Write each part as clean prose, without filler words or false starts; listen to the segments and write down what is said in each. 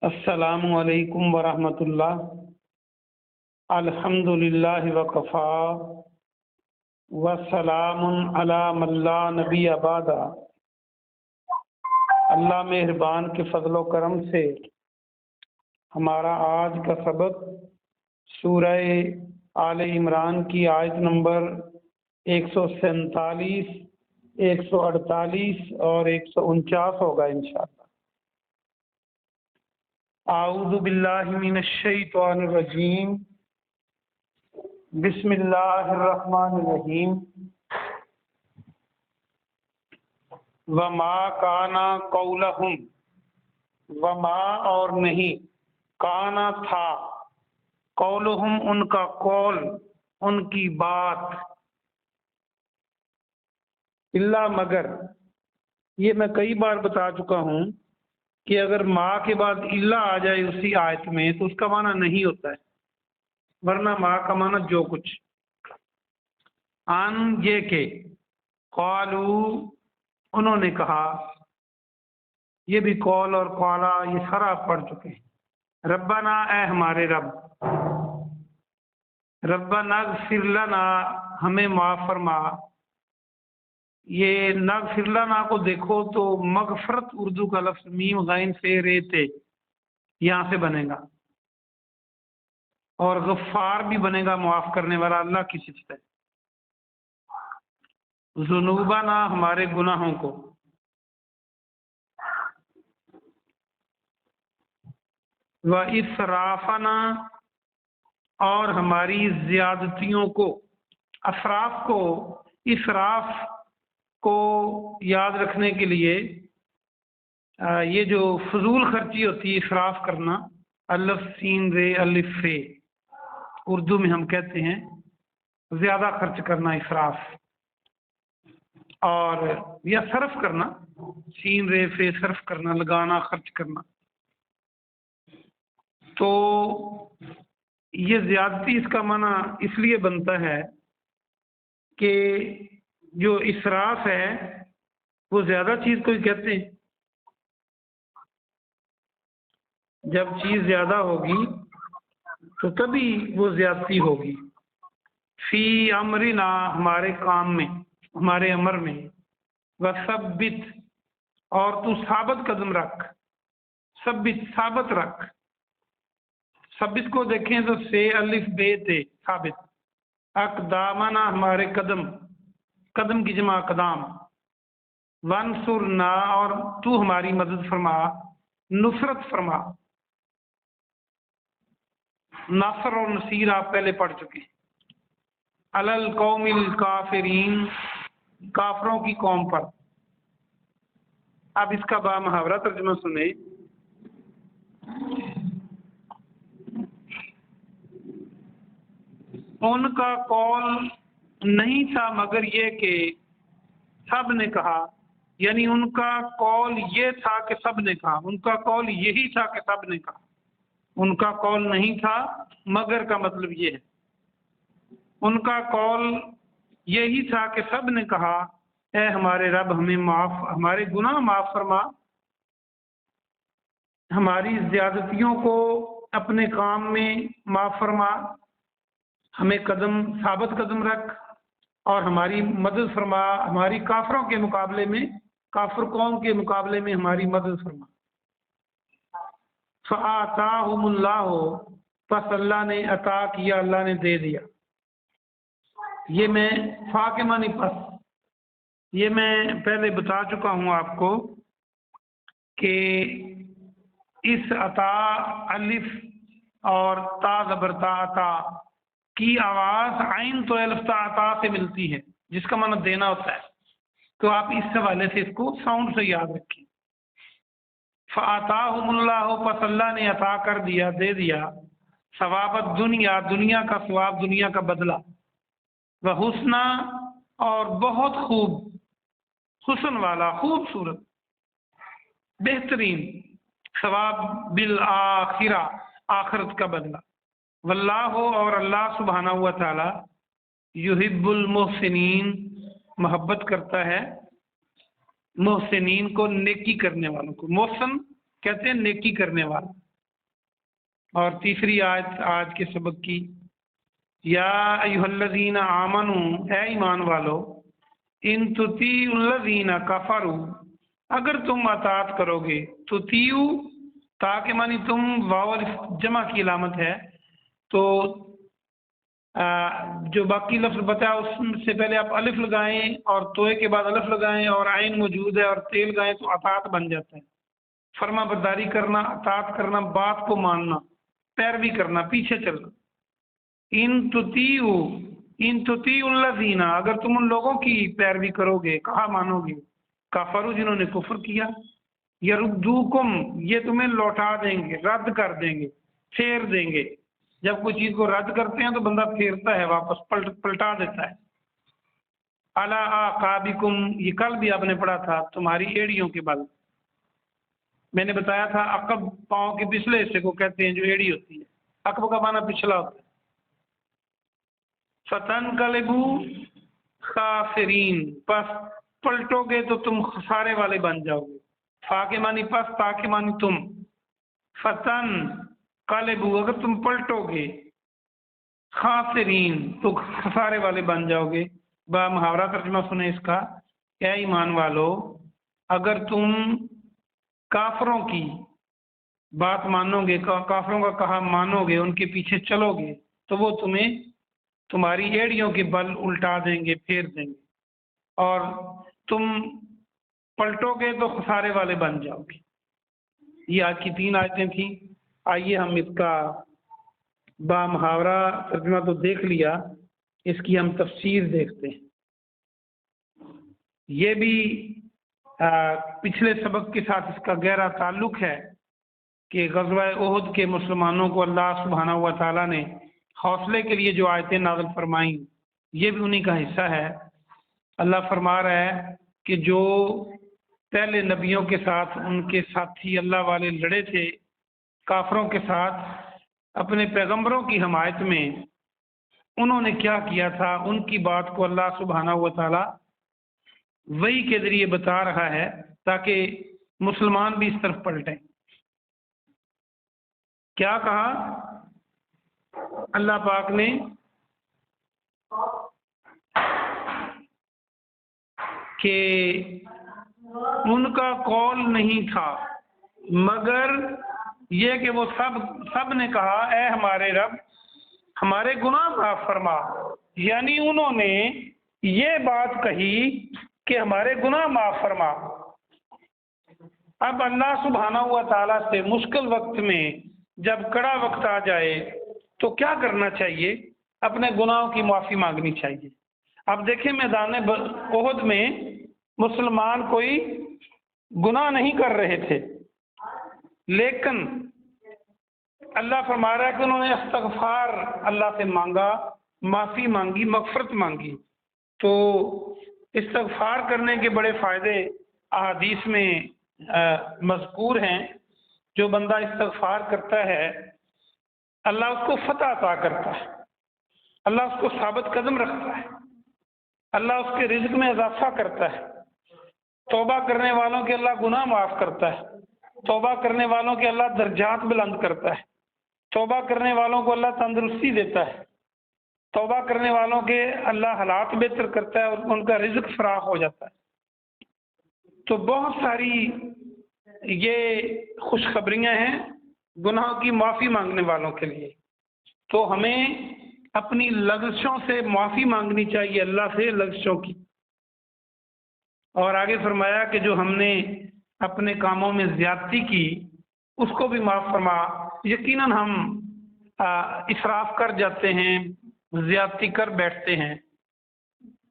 السلام علیکم ورحمۃ اللہ۔ الحمد للہ وکفا وسلام علی من لا نبی بعد۔ اللہ مہربان کے فضل و کرم سے ہمارا آج کا سبق سورہ آل عمران کی آیت نمبر 147، 148 اور 149 ہوگا انشاءاللہ۔ اعوذ باللہ من الشیطان الرجیم، بسم اللہ الرحمن الرحیم۔ وما کانا قولہم، وما اور نہیں، کانا تھا، قولہم ان کا قول، ان کی بات، الا مگر، یہ میں کئی بار بتا چکا ہوں کہ اگر ما کے بعد الا آ جائے اسی آیت میں تو اس کا معنی نہیں ہوتا ہے، ورنہ ما کا معنی جو کچھ۔ ان یہ کہ، قالو انہوں نے کہا، یہ بھی قول اور قالا یہ سارا آپ پڑھ چکے ہیں۔ ربنا اے ہمارے رب، ربنا اغفر لنا ہمیں معاف فرما۔ یہ نغفر لنا کو دیکھو تو مغفرت اردو کا لفظ میم غین سے رے تے یہاں سے بنے گا، اور غفار بھی بنے گا معاف کرنے والا، اللہ کی صفت ہے۔ ذنوبنا ہمارے گناہوں کو، و اسرافنا اور ہماری زیادتیوں کو۔ اسراف کو، اسراف کو یاد رکھنے کے لیے یہ جو فضول خرچی ہوتی ہے، اسراف کرنا، الف سین رے الف فے، اردو میں ہم کہتے ہیں زیادہ خرچ کرنا اسراف، اور یا صرف کرنا، سین رے فے صرف کرنا، لگانا، خرچ کرنا۔ تو یہ زیادتی اس کا معنی اس لیے بنتا ہے کہ جو اسراف ہے وہ زیادہ چیز کو ہی کہتے ہیں۔ جب چیز زیادہ ہوگی تو تبھی وہ زیادتی ہوگی۔ فی امرنا ہمارے کام میں، ہمارے امر میں، وثبت اور تو ثابت قدم رکھ، ثبت ثابت رکھ۔ ثبت کو دیکھیں تو سے الف بے تے ثابت۔ اقدامنا ہمارے قدم، قدم کی جمع اقدام۔ وانصرنا اور تو ہماری مدد فرما، نصرت فرما۔ نصر اور نصیر آپ پہلے پڑھ چکے ہیں۔ علی القوم الکافرین، کافروں کی قوم پر۔ اب اس کا با محاورہ ترجمہ سنیں۔ ان کا قول نہیں تھا مگر یہ کہ سب نے کہا، یعنی ان کا قول یہ تھا کہ سب نے کہا، ان کا قول یہی تھا کہ سب نے کہا۔ ان کا قول نہیں تھا مگر کا مطلب یہ ہے، ان کا قول یہی تھا کہ سب نے کہا، اے ہمارے رب ہمیں معاف، ہمارے گناہ معاف فرما، ہماری زیادتیوں کو اپنے کام میں معاف فرما، ہمیں قدم ثابت قدم رکھ، اور ہماری مدد فرما، ہماری کافروں کے مقابلے میں، کافر قوم کے مقابلے میں ہماری مدد فرما۔ فآتاہم اللہ، پس اللہ نے عطا کیا، اللہ نے دے دیا۔ یہ میں فا کے معنی پس، یہ میں پہلے بتا چکا ہوں آپ کو کہ اس عطا الف اور تا زبر تا عطا کی آواز عین تو الف تا عطا سے ملتی ہے، جس کا معنی دینا ہوتا ہے، تو آپ اس حوالے سے اس کو ساؤنڈ سے یاد رکھیں۔ فآتاہم اللہ، پس اللہ نے عطا کر دیا، دے دیا، ثواب الدنیا، دنیا کا ثواب، دنیا کا بدلہ، وحسنہ اور بہت خوب، حسن والا، خوبصورت، بہترین ثواب، بالآخرہ آخرت کا بدلہ۔ واللہ اور اللہ سبحانہ و تعالی، یحب المحسنین محبت کرتا ہے محسنین کو، نیکی کرنے والوں کو۔ محسن کہتے ہیں نیکی کرنے والا۔ اور تیسری آیت آج کے سبق کی، یا ایھا الذین آمنو، اے ایمان والو، ان تطیعوا الذین کفروا، اگر تم اطاعت کرو گے، تطیعوا تاکہ معنی تم، واو جمع کی علامت ہے، تو جو باقی لفظ بتایا اس سے پہلے آپ الف لگائیں اور توئے کے بعد الف لگائیں اور عین موجود ہے اور تیل لگائیں تو اطاعت بن جاتا ہے۔ فرما برداری کرنا، اطاعت کرنا، بات کو ماننا، پیروی کرنا، پیچھے چلنا۔ ان تطیعوا الذین، اگر تم ان لوگوں کی پیروی کرو گے، کہا مانو گے، کفروا جنہوں نے کفر کیا، یردوکم یہ تمہیں لوٹا دیں گے، رد کر دیں گے، پھیر دیں گے۔ جب کوئی چیز کو رد کرتے ہیں تو بندہ پھیرتا ہے، واپس پلٹا دیتا ہے۔ علی اعقابکم، یہ کل بھی آپ نے پڑھا تھا، تمہاری ایڑیوں کے بل۔ میں نے بتایا تھا عقب پاؤں کے پچھلے حصے کو کہتے ہیں جو ایڑی ہوتی ہے، عقب کا معنی پچھلا ہوتا ہے۔ فتنقلبوا خاسرین، پس پلٹو گے تو تم خسارے والے بن جاؤ گے۔ فا کے معنی پس، تا کے معنی تم۔ فتن قلبو، اگر تم پلٹو گے، خاسرین تو خسارے والے بن جاؤ گے۔ با محاورہ ترجمہ سنیں اس کا، اے ایمان والو، اگر تم کافروں کی بات مانو گے، کافروں کا کہا مانو گے، ان کے پیچھے چلو گے، تو وہ تمہیں تمہاری ایڑیوں کے بل الٹا دیں گے، پھیر دیں گے، اور تم پلٹو گے تو خسارے والے بن جاؤ گے۔ یہ آج کی 3 آیتیں تھیں۔ آئیے ہم اس کا با محاورہ ترجمہ تو دیکھ لیا، اس کی ہم تفسیر دیکھتے ہیں۔ یہ بھی پچھلے سبق کے ساتھ اس کا گہرا تعلق ہے کہ غزوہ احد کے مسلمانوں کو اللہ سبحانہ و تعالیٰ نے حوصلے کے لیے جو آیتیں نازل فرمائیں، یہ بھی انہی کا حصہ ہے۔ اللہ فرما رہا ہے کہ جو پہلے نبیوں کے ساتھ ان کے ساتھی اللہ والے لڑے تھے، کافروں کے ساتھ اپنے پیغمبروں کی حمایت میں، انہوں نے کیا کیا تھا، ان کی بات کو اللہ سبحانہ و تعالیٰ وحی کے ذریعے بتا رہا ہے تاکہ مسلمان بھی اس طرف پلٹیں۔ کیا کہا اللہ پاک نے؟ کہ ان کا قول نہیں تھا مگر یہ کہ وہ سب نے کہا، اے ہمارے رب ہمارے گناہ معاف فرما۔ یعنی انہوں نے یہ بات کہی کہ ہمارے گناہ معاف فرما۔ اب اللہ سبحانہ و تعالیٰ سے مشکل وقت میں جب کڑا وقت آ جائے تو کیا کرنا چاہیے؟ اپنے گناہوں کی معافی مانگنی چاہیے۔ اب دیکھیں میدان احد میں مسلمان کوئی گناہ نہیں کر رہے تھے، لیکن اللہ فرما رہا ہے کہ انہوں نے استغفار اللہ سے مانگا، معافی مانگی، مغفرت مانگی۔ تو استغفار کرنے کے بڑے فائدے احادیث میں مذکور ہیں۔ جو بندہ استغفار کرتا ہے اللہ اس کو فتح عطا کرتا ہے، اللہ اس کو ثابت قدم رکھتا ہے، اللہ اس کے رزق میں اضافہ کرتا ہے۔ توبہ کرنے والوں کے اللہ گناہ معاف کرتا ہے، توبہ کرنے والوں کے اللہ درجات بلند کرتا ہے، توبہ کرنے والوں کو اللہ تندرستی دیتا ہے، توبہ کرنے والوں کے اللہ حالات بہتر کرتا ہے اور ان کا رزق فراخ ہو جاتا ہے۔ تو بہت ساری یہ خوشخبریاں ہیں گناہوں کی معافی مانگنے والوں کے لیے۔ تو ہمیں اپنی لغزشوں سے معافی مانگنی چاہیے، اللہ سے لغزشوں کی۔ اور آگے فرمایا کہ جو ہم نے اپنے کاموں میں زیادتی کی اس کو بھی معاف فرما۔ یقیناً ہم اسراف کر جاتے ہیں، زیادتی کر بیٹھتے ہیں،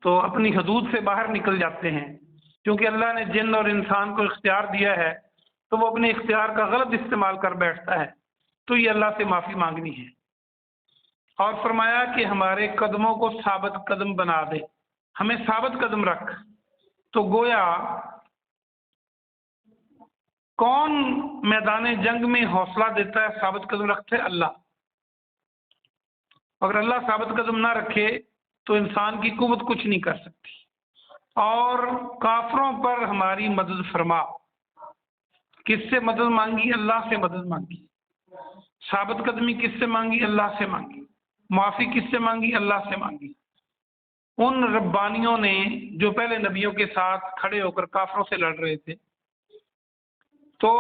تو اپنی حدود سے باہر نکل جاتے ہیں۔ کیونکہ اللہ نے جن اور انسان کو اختیار دیا ہے تو وہ اپنے اختیار کا غلط استعمال کر بیٹھتا ہے، تو یہ اللہ سے معافی مانگنی ہے۔ اور فرمایا کہ ہمارے قدموں کو ثابت قدم بنا دے، ہمیں ثابت قدم رکھ۔ تو گویا کون میدان جنگ میں حوصلہ دیتا ہے، ثابت قدم رکھتے ہے اللہ۔ اگر اللہ ثابت قدم نہ رکھے تو انسان کی قوت کچھ نہیں کر سکتی۔ اور کافروں پر ہماری مدد فرما۔ کس سے مدد مانگی؟ اللہ سے مدد مانگی۔ ثابت قدمی کس سے مانگی؟ اللہ سے مانگی۔ معافی کس سے مانگی؟ اللہ سے مانگی۔ ان ربانیوں نے جو پہلے نبیوں کے ساتھ کھڑے ہو کر کافروں سے لڑ رہے تھے، تو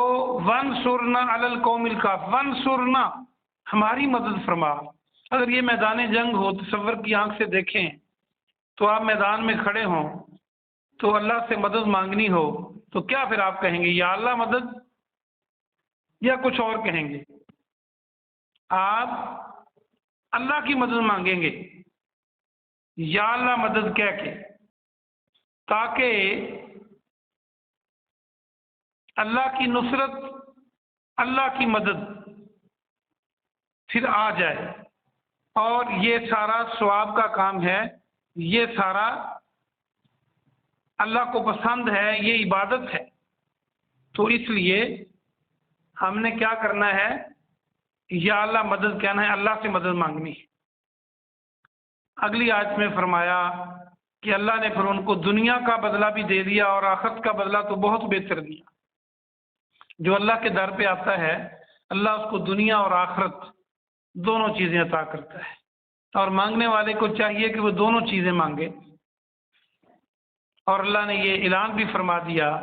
وَانْصُرْنَا عَلَى الْقَوْمِ الْكَافِرِينَ، وَانْصُرْنَا، ہماری مدد فرما۔ اگر یہ میدان جنگ ہو، تصور کی آنکھ سے دیکھیں تو آپ میدان میں کھڑے ہوں تو اللہ سے مدد مانگنی ہو تو کیا پھر آپ کہیں گے؟ یا اللہ مدد، یا کچھ اور کہیں گے؟ آپ اللہ کی مدد مانگیں گے، یا اللہ مدد کہہ کے، تاکہ اللہ کی نصرت، اللہ کی مدد پھر آ جائے۔ اور یہ سارا ثواب کا کام ہے، یہ سارا اللہ کو پسند ہے، یہ عبادت ہے۔ تو اس لیے ہم نے کیا کرنا ہے؟ یا اللہ مدد کہنا ہے، اللہ سے مدد مانگنی ہے۔ اگلی آیت میں فرمایا کہ اللہ نے پھر ان کو دنیا کا بدلہ بھی دے دیا اور آخرت کا بدلہ تو بہت بہتر دیا۔ جو اللہ کے در پہ آتا ہے، اللہ اس کو دنیا اور آخرت دونوں چیزیں عطا کرتا ہے، اور مانگنے والے کو چاہیے کہ وہ دونوں چیزیں مانگے۔ اور اللہ نے یہ اعلان بھی فرما دیا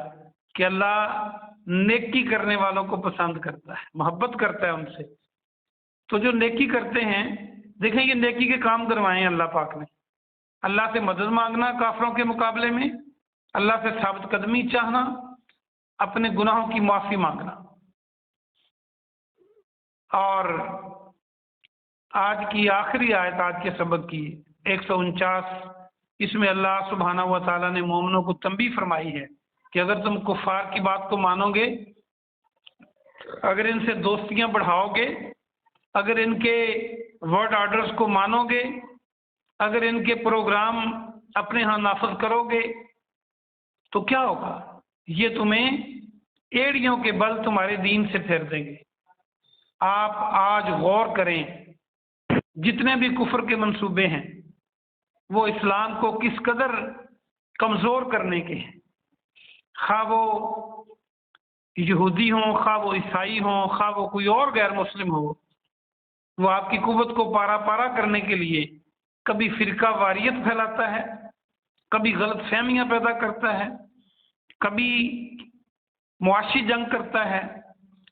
کہ اللہ نیکی کرنے والوں کو پسند کرتا ہے، محبت کرتا ہے ان سے۔ تو جو نیکی کرتے ہیں، دیکھیں یہ نیکی کے کام کروائے ہیں اللہ پاک نے۔ اللہ سے مدد مانگنا کافروں کے مقابلے میں، اللہ سے ثابت قدمی چاہنا، اپنے گناہوں کی معافی مانگنا۔ اور آج کی آخری آیت، آج کے سبق کی 149، اس میں اللہ سبحانہ و تعالیٰ نے مومنوں کو تنبیہ فرمائی ہے کہ اگر تم کفار کی بات کو مانو گے، اگر ان سے دوستیاں بڑھاؤ گے، اگر ان کے ورڈ آرڈرز کو مانو گے، اگر ان کے پروگرام اپنے ہاں نافذ کرو گے تو کیا ہوگا؟ یہ تمہیں ایڑیوں کے بل تمہارے دین سے پھیر دیں گے۔ آپ آج غور کریں، جتنے بھی کفر کے منصوبے ہیں وہ اسلام کو کس قدر کمزور کرنے کے ہیں، خواہ وہ یہودی ہوں، خواہ وہ عیسائی ہوں، خواہ وہ کوئی اور غیر مسلم ہو، وہ آپ کی قوت کو پارا پارا کرنے کے لیے کبھی فرقہ واریت پھیلاتا ہے، کبھی غلط فہمیاں پیدا کرتا ہے، کبھی معاشی جنگ کرتا ہے،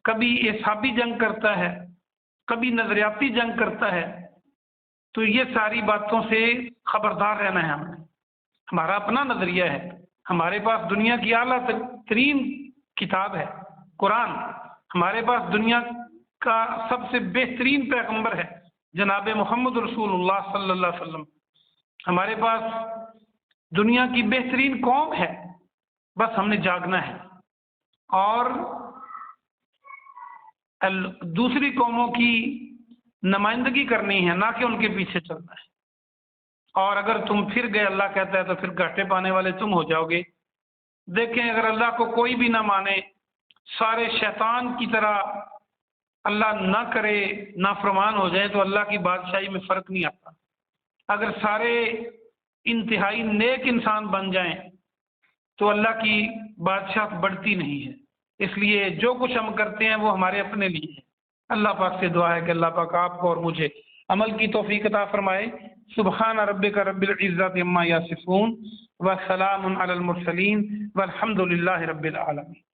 کبھی اعصابی جنگ کرتا ہے، کبھی نظریاتی جنگ کرتا ہے۔ تو یہ ساری باتوں سے خبردار رہنا ہے ہمیں۔ ہمارا اپنا نظریہ ہے، ہمارے پاس دنیا کی اعلیٰ ترین کتاب ہے قرآن، ہمارے پاس دنیا کا سب سے بہترین پیغمبر ہے جناب محمد رسول اللہ صلی اللہ علیہ وسلم، ہمارے پاس دنیا کی بہترین قوم ہے، بس ہم نے جاگنا ہے اور دوسری قوموں کی نمائندگی کرنی ہے، نہ کہ ان کے پیچھے چلنا ہے۔ اور اگر تم پھر گئے، اللہ کہتا ہے، تو پھر گھاٹے پانے والے تم ہو جاؤ گے۔ دیکھیں اگر اللہ کو کوئی بھی نہ مانے، سارے شیطان کی طرح اللہ نہ کرے، نافرمان ہو جائے، تو اللہ کی بادشاہی میں فرق نہیں آتا۔ اگر سارے انتہائی نیک انسان بن جائیں تو اللہ کی بادشاہت بڑھتی نہیں ہے۔ اس لیے جو کچھ ہم کرتے ہیں وہ ہمارے اپنے لیے ہے۔ اللہ پاک سے دعا ہے کہ اللہ پاک آپ کو اور مجھے عمل کی توفیق عطا فرمائے۔ سبحان ربک رب العزت عما یصفون وسلام علی المرسلین والحمد للہ رب العالمین۔